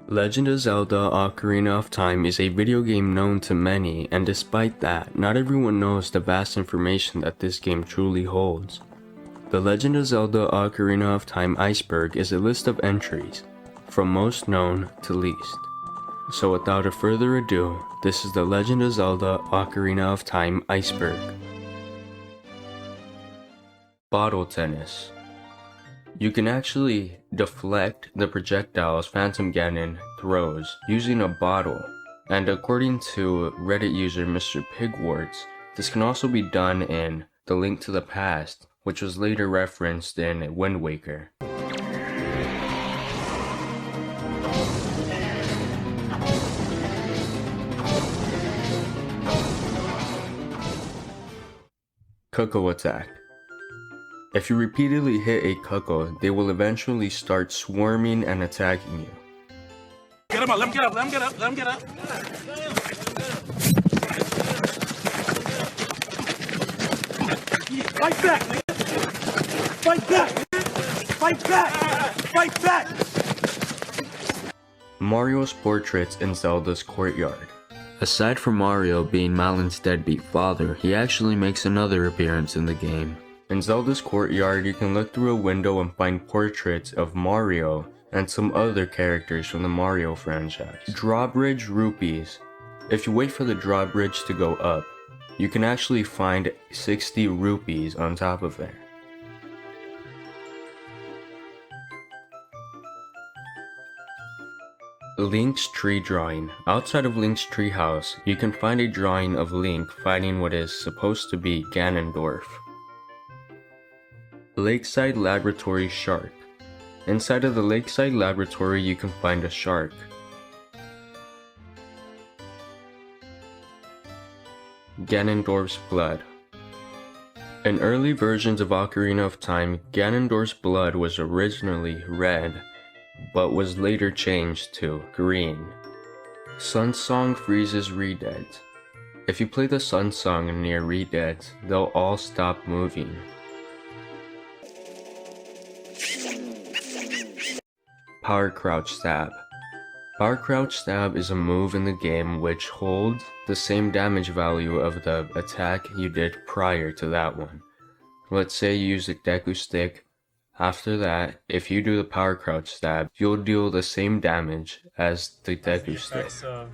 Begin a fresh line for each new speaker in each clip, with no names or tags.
Legend of Zelda Ocarina of Time is a video game known to many, and despite that, not everyone knows the vast information that this game truly holds. The Legend of Zelda Ocarina of Time Iceberg is a list of entries, from most known to least. So without a further ado, this is the Legend of Zelda Ocarina of Time Iceberg. Bottle tennis. You can actually deflect the projectiles Phantom Ganon throws using a bottle, and according to Reddit user Mr. Pigwarts, this can also be done in The Link to the Past, which was later referenced in Wind Waker. Cuckoo attack. If you repeatedly hit a cuckoo, they will eventually start swarming and attacking you.
Get him up, let him get up, let him get up, let him get up. Fight back, man. Fight back, man. Fight back. Fight back.
Mario's portraits in Zelda's courtyard. Aside from Mario being Malon's deadbeat father, he actually makes another appearance in the game. In Zelda's courtyard, you can look through a window and find portraits of Mario and some other characters from the Mario franchise. Drawbridge rupees. If you wait for the drawbridge to go up, you can actually find 60 rupees on top of there. Link's tree drawing. Outside of Link's treehouse, you can find a drawing of Link fighting what is supposed to be Ganondorf. Lakeside Laboratory Shark. Inside of the Lakeside Laboratory you can find a shark. Ganondorf's blood. In early versions of Ocarina of Time, Ganondorf's blood was originally red, but was later changed to green. Sun Song freezes Redeads. If you play the Sun Song near Redeads, they'll all stop moving. Power Crouch Stab. Power Crouch Stab is a move in the game which holds the same damage value of the attack you did prior to that one. Let's say you use a Deku Stick. After that, if you do the Power Crouch Stab, you'll deal the same damage as the Deku Stick.
Of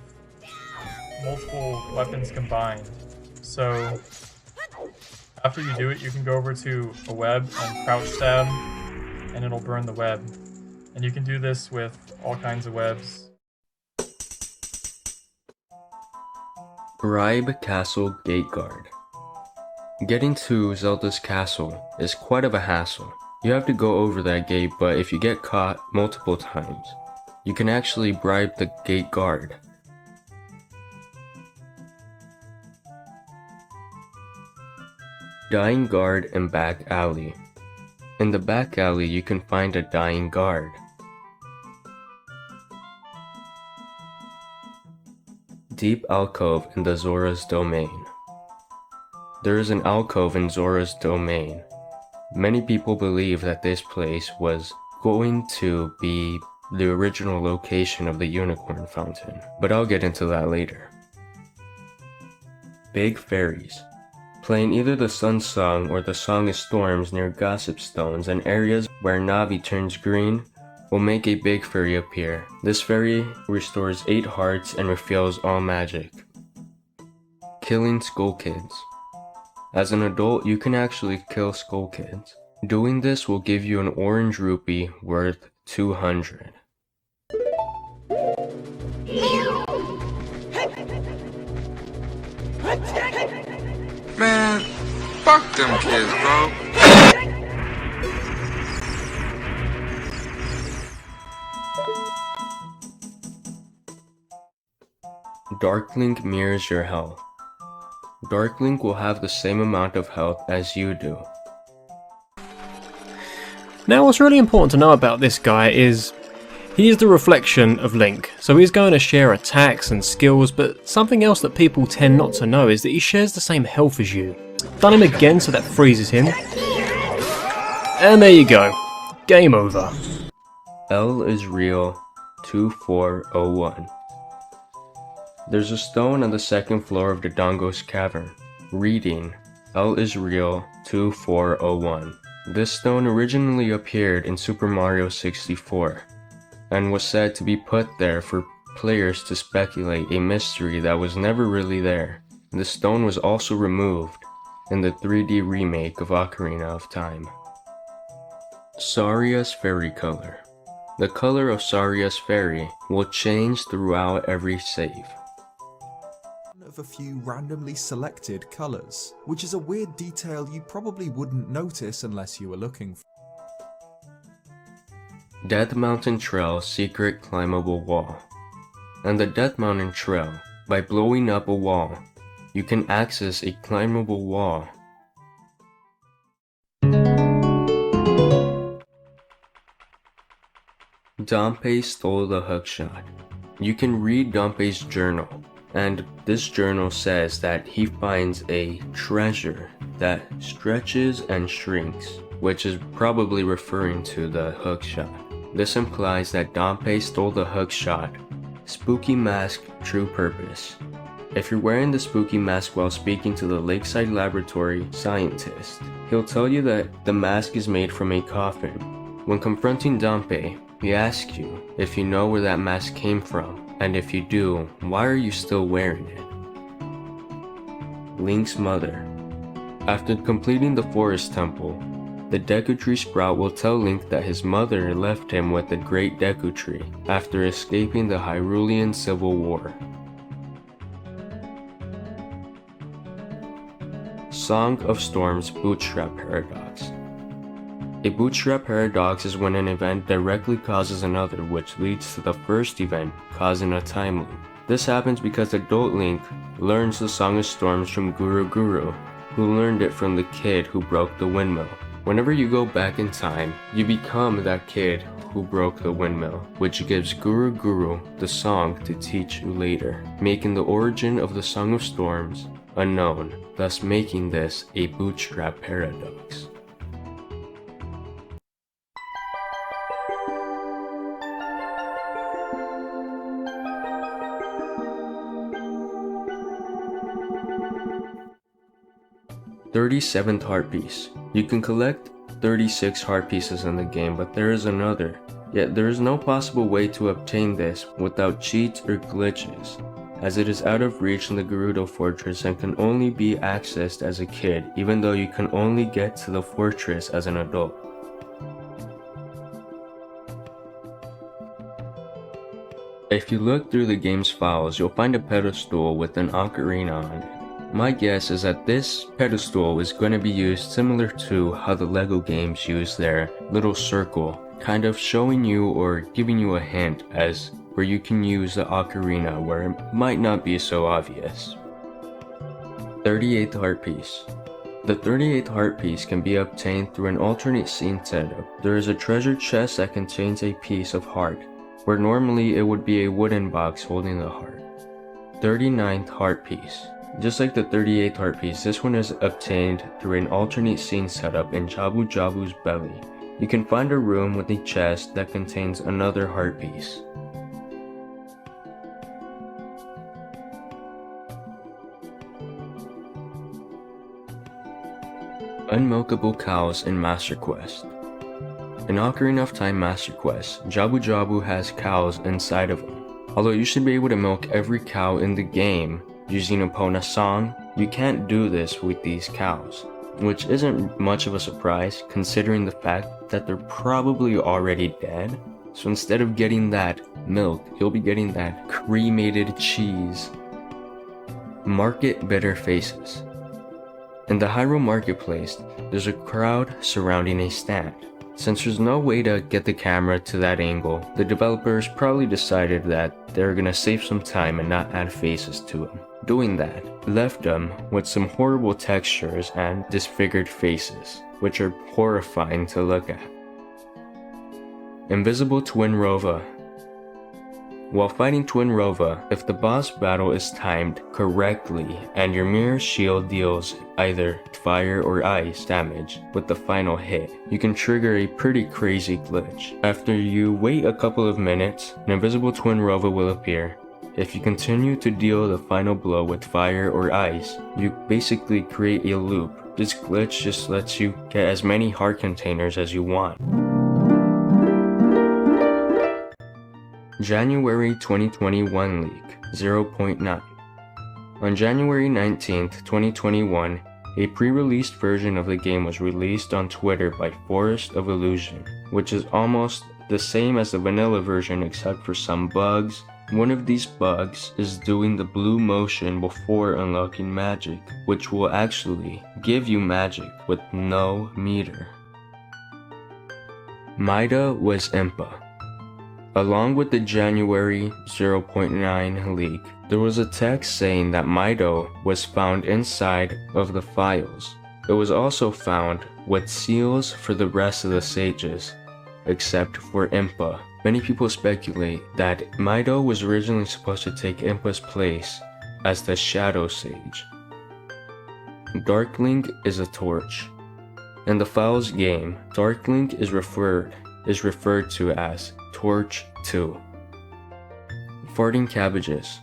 multiple weapons combined. So after you do it, you can go over to a web and crouch stab, and it'll burn the web. And you can do this with all kinds of webs.
Bribe Castle Gate Guard. Getting to Zelda's castle is quite of a hassle. You have to go over that gate, but if you get caught multiple times, you can actually bribe the gate guard. Dying Guard in Back Alley. In the back alley you can find a dying guard. Deep Alcove in the Zora's Domain. There is an alcove in Zora's Domain. Many people believe that this place was going to be the original location of the Unicorn Fountain, but I'll get into that later. Big Fairies. Playing either the Sun Song or the Song of Storms near Gossip Stones and areas where Navi turns green will make a big fairy appear. This fairy restores 8 hearts and refills all magic. Killing Skull Kids. As an adult, you can actually kill Skull Kids. Doing this will give you an orange rupee worth 200.
Man, fuck them kids, bro.
Dark Link mirrors your health. Dark Link will have the same amount of health as you do.
Now what's really important to know about this guy is he is the reflection of Link, so he's going to share attacks and skills, but something else that people tend not to know is that he shares the same health as you. Done him again, so that freezes him. And there you go. Game over.
L is real, 2401. There's a stone on the second floor of the Dongo's cavern, reading El is real 2401. This stone originally appeared in Super Mario 64, and was said to be put there for players to speculate a mystery that was never really there. The stone was also removed in the 3D remake of Ocarina of Time. Saria's Fairy Color. The color of Saria's Fairy will change throughout every save.
Of a few randomly selected colours, which is a weird detail you probably wouldn't notice unless you were looking for.
Death Mountain Trail Secret Climbable Wall. On the Death Mountain Trail, by blowing up a wall, you can access a climbable wall. Dampé stole the hookshot. You can read Dampé's journal, and this journal says that he finds a treasure that stretches and shrinks, which is probably referring to the hookshot. This implies that Dampé stole the hookshot. Spooky Mask True Purpose. If you're wearing the spooky mask while speaking to the Lakeside Laboratory scientist, he'll tell you that the mask is made from a coffin. When confronting Dampé, he asks you if you know where that mask came from, and if you do, why are you still wearing it? Link's Mother. After completing the Forest Temple, the Deku Tree Sprout will tell Link that his mother left him with the Great Deku Tree after escaping the Hyrulean Civil War. Song of Storms Bootstrap Paradox. A bootstrap paradox is when an event directly causes another, which leads to the first event causing a time loop. This happens because adult Link learns the Song of Storms from Guru Guru, who learned it from the kid who broke the windmill. Whenever you go back in time, you become that kid who broke the windmill, which gives Guru Guru the song to teach you later, making the origin of the Song of Storms unknown, thus making this a bootstrap paradox. "37th Heart Piece. You can collect 36 heart pieces in the game, but there is another. Yet there is no possible way to obtain this without cheats or glitches, as it is out of reach in the Gerudo Fortress and can only be accessed as a kid, even though you can only get to the fortress as an adult. If you look through the game's files, you'll find a pedestal with an ocarina on it. My guess is that this pedestal is going to be used similar to how the LEGO games use their little circle, kind of showing you or giving you a hint as where you can use the ocarina where it might not be so obvious. 38th Heart Piece. The 38th heart piece can be obtained through an alternate scene setup. There is a treasure chest that contains a piece of heart, where normally it would be a wooden box holding the heart. 39th Heart Piece. Just like the 38th heart piece, this one is obtained through an alternate scene setup in Jabu Jabu's belly. You can find a room with a chest that contains another heart piece. Unmilkable Cows in Master Quest. In Ocarina of Time Master Quest, Jabu Jabu has cows inside of them. Although you should be able to milk every cow in the game using Epona Song, you can't do this with these cows, which isn't much of a surprise considering the fact that they're probably already dead. So instead of getting that milk, you'll be getting that cremated cheese. Market Bitter Faces. In the Hyrule Marketplace, there's a crowd surrounding a stand. Since there's no way to get the camera to that angle, the developers probably decided that they're gonna save some time and not add faces to them. Doing that left them with some horrible textures and disfigured faces, which are horrifying to look at. Invisible Twin Rova. While fighting Twin Rova, if the boss battle is timed correctly and your mirror shield deals either fire or ice damage with the final hit, you can trigger a pretty crazy glitch. After you wait a couple of minutes, an invisible Twin Rova will appear. If you continue to deal the final blow with fire or ice, you basically create a loop. This glitch just lets you get as many heart containers as you want. January 2021 leak 0.9. On January 19th, 2021, a pre-released version of the game was released on Twitter by Forest of Illusion, which is almost the same as the vanilla version except for some bugs. One of these bugs is doing the blue motion before unlocking magic, which will actually give you magic with no meter. Mida was Impa. Along with the January 0.9 leak, there was a text saying that Mido was found inside of the files. It was also found with seals for the rest of the sages, except for Impa. Many people speculate that Mido was originally supposed to take Impa's place as the Shadow Sage. Darklink is a torch. In the files game, Darklink is referred to as Torch 2. Farting cabbages.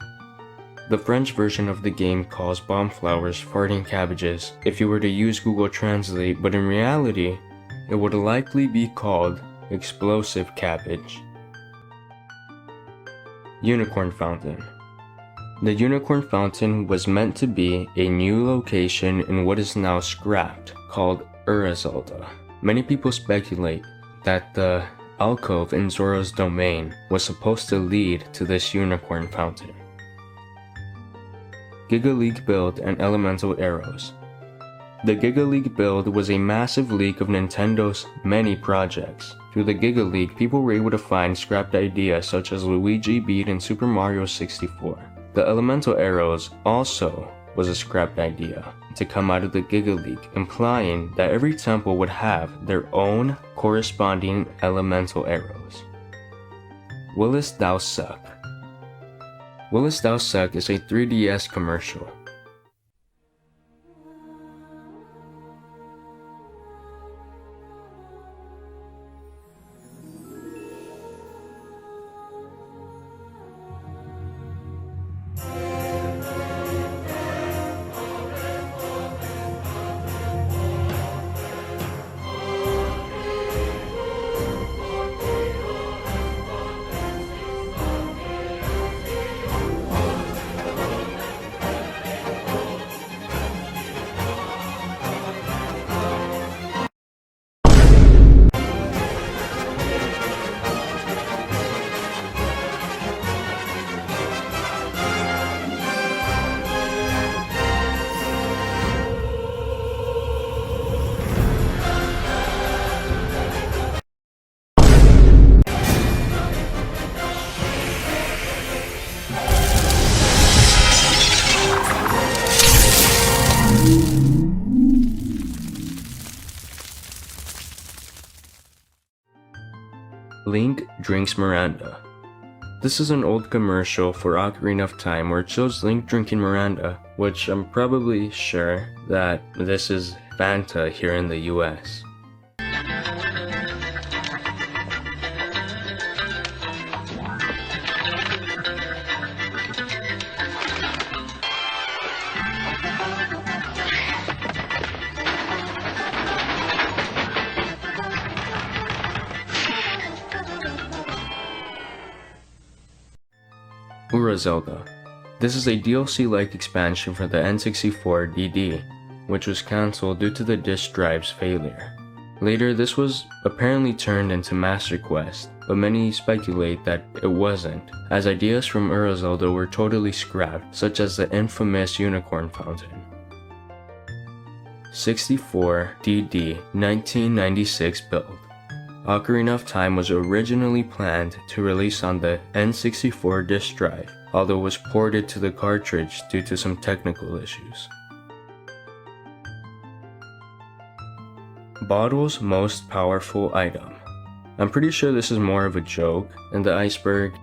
The French version of the game calls bomb flowers farting cabbages if you were to use Google Translate, but in reality, it would likely be called explosive cabbage. Unicorn Fountain. The Unicorn Fountain was meant to be a new location in what is now scrapped, called Zelda. Many people speculate that the alcove in Zora's domain was supposed to lead to this unicorn fountain. Giga League build and elemental arrows. The Giga League build was a massive leak of Nintendo's many projects. Through the Giga League, people were able to find scrapped ideas such as Luigi beat in Super Mario 64. The elemental arrows also was a scrapped idea to come out of the Giga League, implying that every temple would have their own corresponding elemental arrows. Willis Thou Suck. Willis Thou Suck is a 3DS commercial. Link drinks Miranda. This is an old commercial for Ocarina of Time where it shows Link drinking Miranda, which I'm probably sure that this is Fanta here in the US. Zelda. This is a DLC-like expansion for the N64 DD, which was cancelled due to the disk drive's failure. Later, this was apparently turned into Master Quest, but many speculate that it wasn't, as ideas from Zelda were totally scrapped, such as the infamous Unicorn Fountain. 64 DD 1996 build. Ocarina of Time was originally planned to release on the N64 disk drive, although it was ported to the cartridge due to some technical issues. Bottle's most powerful item. I'm pretty sure this is more of a joke than the Iceberg,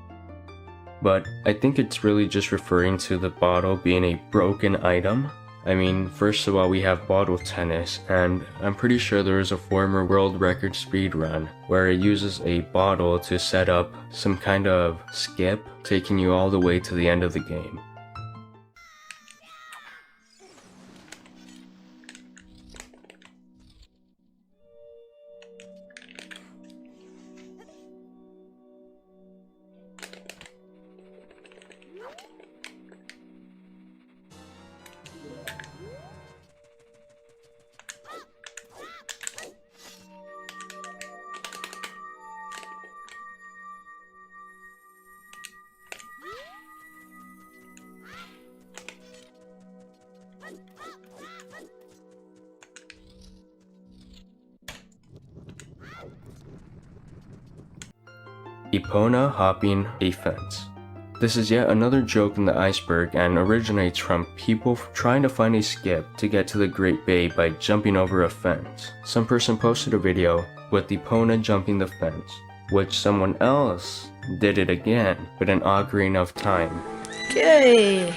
but I think it's really just referring to the bottle being a broken item. I mean, first of all, we have bottle tennis, and I'm pretty sure there is a former world record speedrun where it uses a bottle to set up some kind of skip, taking you all the way to the end of the game. Epona hopping a fence. This is yet another joke in the Iceberg and originates from people trying to find a skip to get to the Great Bay by jumping over a fence. Some person posted a video with Epona jumping the fence, which someone else did it again with an Ocarina of Time.
Okay,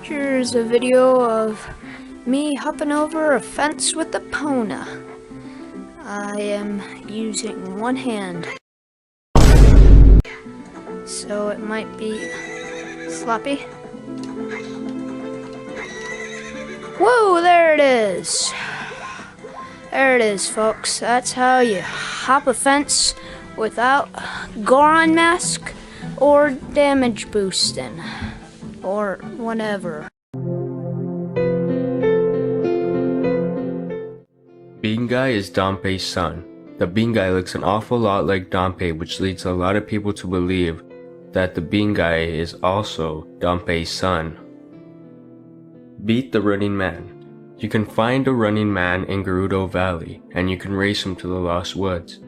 here's a video of me hopping over a fence with Epona. I am using one hand, so it might be sloppy. Whoa, there it is. There it is, folks. That's how you hop a fence without Goron mask or damage boosting or whatever.
Bean Guy is Dompe's son. The Bean Guy looks an awful lot like Dompe, which leads a lot of people to believe that the Bean Guy is also Dompe's son. Beat the Running Man. You can find a running man in Gerudo Valley, and you can race him to the Lost Woods.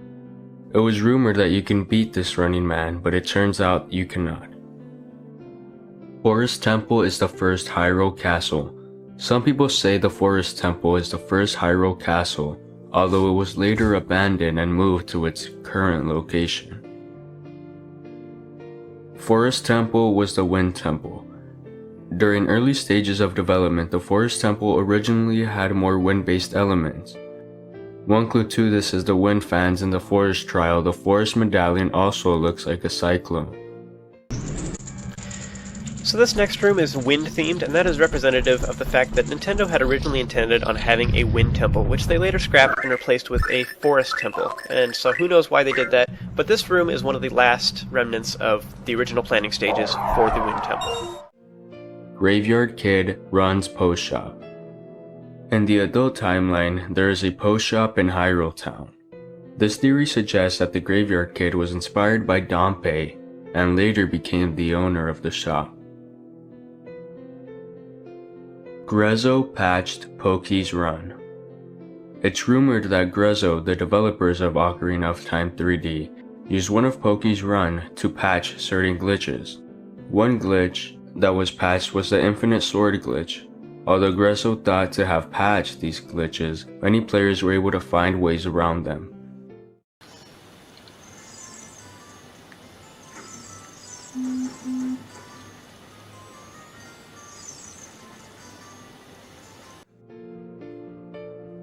It was rumored that you can beat this running man, but it turns out you cannot. Forest Temple is the first Hyrule Castle. Some people say the Forest Temple is the first Hyrule Castle, although it was later abandoned and moved to its current location. Forest Temple was the Wind Temple. During early stages of development, the Forest Temple originally had more wind-based elements. One clue to this is the wind fans in the Forest Trial. The Forest Medallion also looks like a cyclone.
So this next room is wind-themed, and that is representative of the fact that Nintendo had originally intended on having a wind temple, which they later scrapped and replaced with a forest temple. And so who knows why they did that, but this room is one of the last remnants of the original planning stages for the wind temple.
Graveyard Kid runs Post Shop. In the adult timeline, there is a post shop in Hyrule Town. This theory suggests that the Graveyard Kid was inspired by Dompe and later became the owner of the shop. Grezzo patched Poke's Run. It's rumored that Grezzo, the developers of Ocarina of Time 3D, used one of Poke's Run to patch certain glitches. One glitch that was patched was the Infinite Sword glitch. Although Grezzo thought to have patched these glitches, many players were able to find ways around them.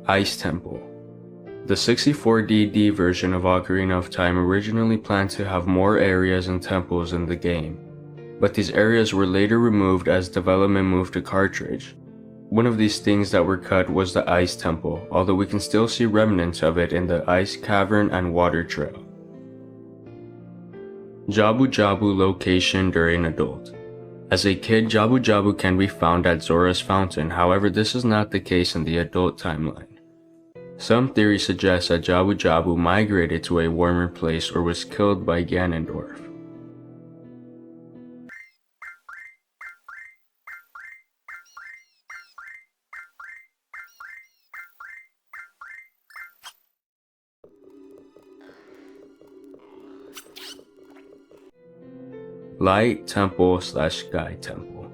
Ice Temple. The 64DD version of Ocarina of Time originally planned to have more areas and temples in the game, but these areas were later removed as development moved to cartridge. One of these things that were cut was the Ice Temple, although we can still see remnants of it in the Ice Cavern and Water Trail. Jabu Jabu location during adult. As a kid, Jabu Jabu can be found at Zora's Fountain, however this is not the case in the adult timeline. Some theories suggest that Jabu Jabu migrated to a warmer place or was killed by Ganondorf. Light Temple / Sky Temple.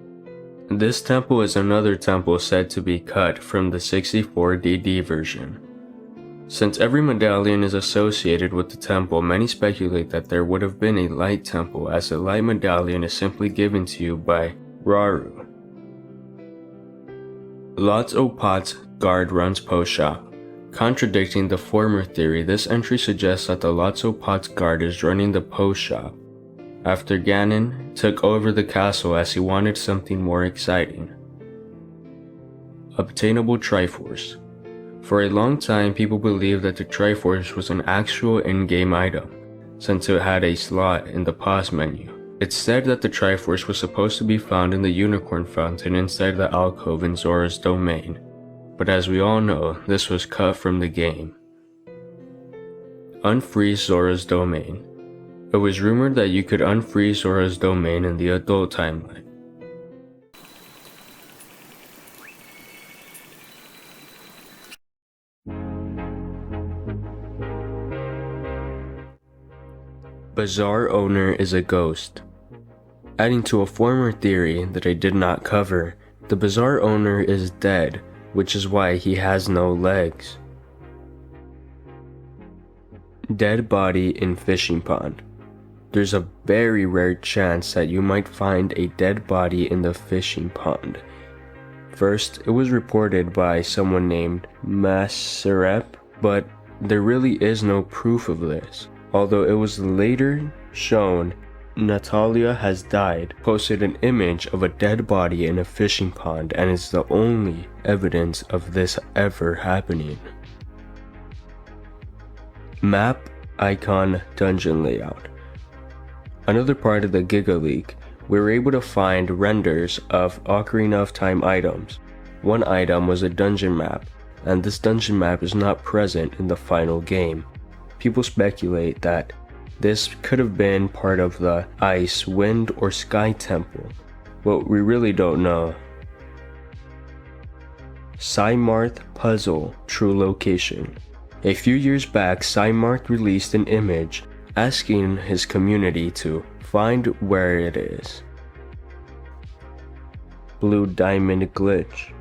This temple is another temple said to be cut from the 64DD version. Since every medallion is associated with the temple, many speculate that there would have been a light temple, as the light medallion is simply given to you by Rauru. Lots o' Pot's guard runs post shop. Contradicting the former theory, this entry suggests that the Lots o' Pot's guard is running the post shop after Ganon took over the castle as he wanted something more exciting. Obtainable Triforce. For a long time, people believed that the Triforce was an actual in-game item, since it had a slot in the pause menu. It's said that the Triforce was supposed to be found in the Unicorn Fountain inside the alcove in Zora's domain, but as we all know, this was cut from the game. Unfreeze Zora's domain. It was rumored that you could unfreeze Zora's domain in the adult timeline. Bazaar owner is a ghost. Adding to a former theory that I did not cover, the bazaar owner is dead, which is why he has no legs. Dead body in fishing pond. There's a very rare chance that you might find a dead body in the fishing pond. First, it was reported by someone named Maserep, but there really is no proof of this. Although it was later shown Natalia has died, posted an image of a dead body in a fishing pond, and is the only evidence of this ever happening. Map icon dungeon layout. Another part of the Giga Leak, we were able to find renders of Ocarina of Time items. One item was a dungeon map, and this dungeon map is not present in the final game. People speculate that this could have been part of the Ice, Wind, or Sky Temple, but we really don't know. Cymarth Puzzle True Location. A few years back, Cymarth released an image asking his community to find where it is. Blue Diamond Glitch.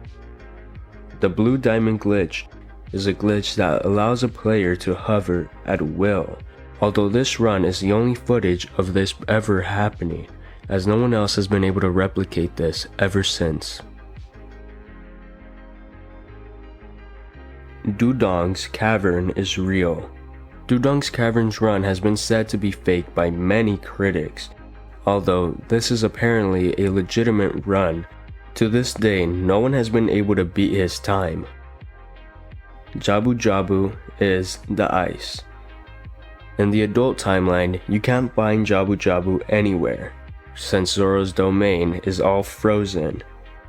The Blue Diamond Glitch is a glitch that allows a player to hover at will, although this run is the only footage of this ever happening, as no one else has been able to replicate this ever since. Dudong's Cavern is real. Dudong's Cavern's run has been said to be fake by many critics, although this is apparently a legitimate run. To this day, no one has been able to beat his time. Jabu Jabu is the ice. In the adult timeline, you can't find Jabu Jabu anywhere, since Zora's domain is all frozen.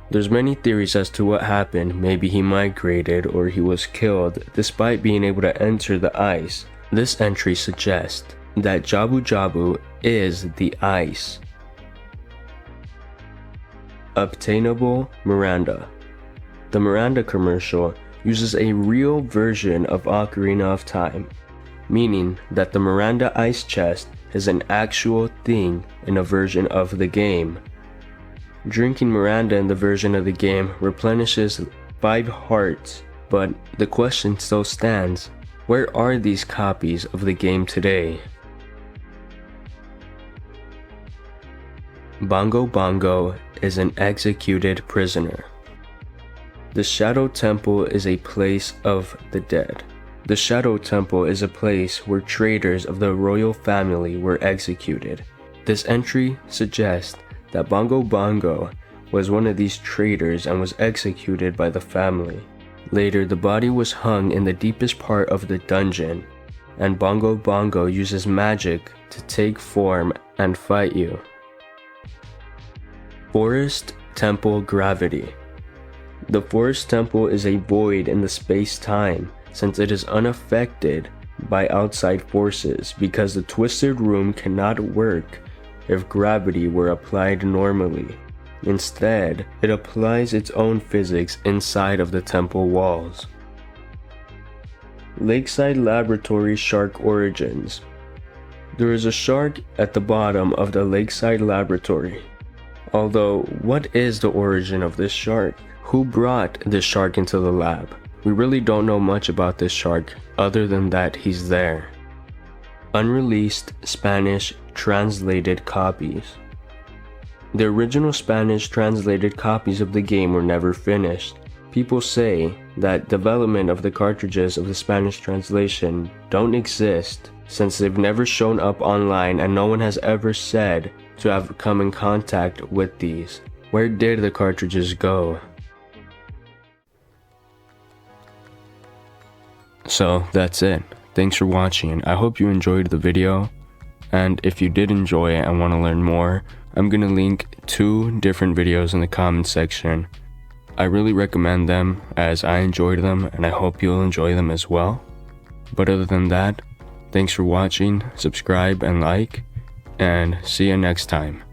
There's many theories as to what happened. Maybe he migrated or he was killed despite being able to enter the ice. This entry suggests that Jabu Jabu is the ice. Obtainable Miranda. The Miranda commercial uses a real version of Ocarina of Time, meaning that the Miranda ice chest is an actual thing in a version of the game. Drinking Miranda in the version of the game replenishes 5 hearts, but the question still stands, where are these copies of the game today? Bongo Bongo is an executed prisoner. The Shadow Temple is a place of the dead. The Shadow Temple is a place where traitors of the royal family were executed. This entry suggests that Bongo Bongo was one of these traitors and was executed by the family. Later, the body was hung in the deepest part of the dungeon, and Bongo Bongo uses magic to take form and fight you. Forest Temple Gravity. The Forest Temple is a void in the space-time, since it is unaffected by outside forces because the Twisted Room cannot work if gravity were applied normally. Instead, it applies its own physics inside of the temple walls. Lakeside Laboratory Shark Origins. There is a shark at the bottom of the Lakeside Laboratory. Although, what is the origin of this shark? Who brought this shark into the lab? We really don't know much about this shark other than that he's there. Unreleased Spanish translated copies. The original Spanish translated copies of the game were never finished. People say that development of the cartridges of the Spanish translation don't exist since they've never shown up online and no one has ever said to have come in contact with these. Where did the cartridges go? So that's it. Thanks for watching. I hope you enjoyed the video, and if you did enjoy it and want to learn more, I'm gonna link 2 different videos in the comment section. I really recommend them as I enjoyed them and I hope you'll enjoy them as well. But other than that, thanks for watching, subscribe and like, and see you next time.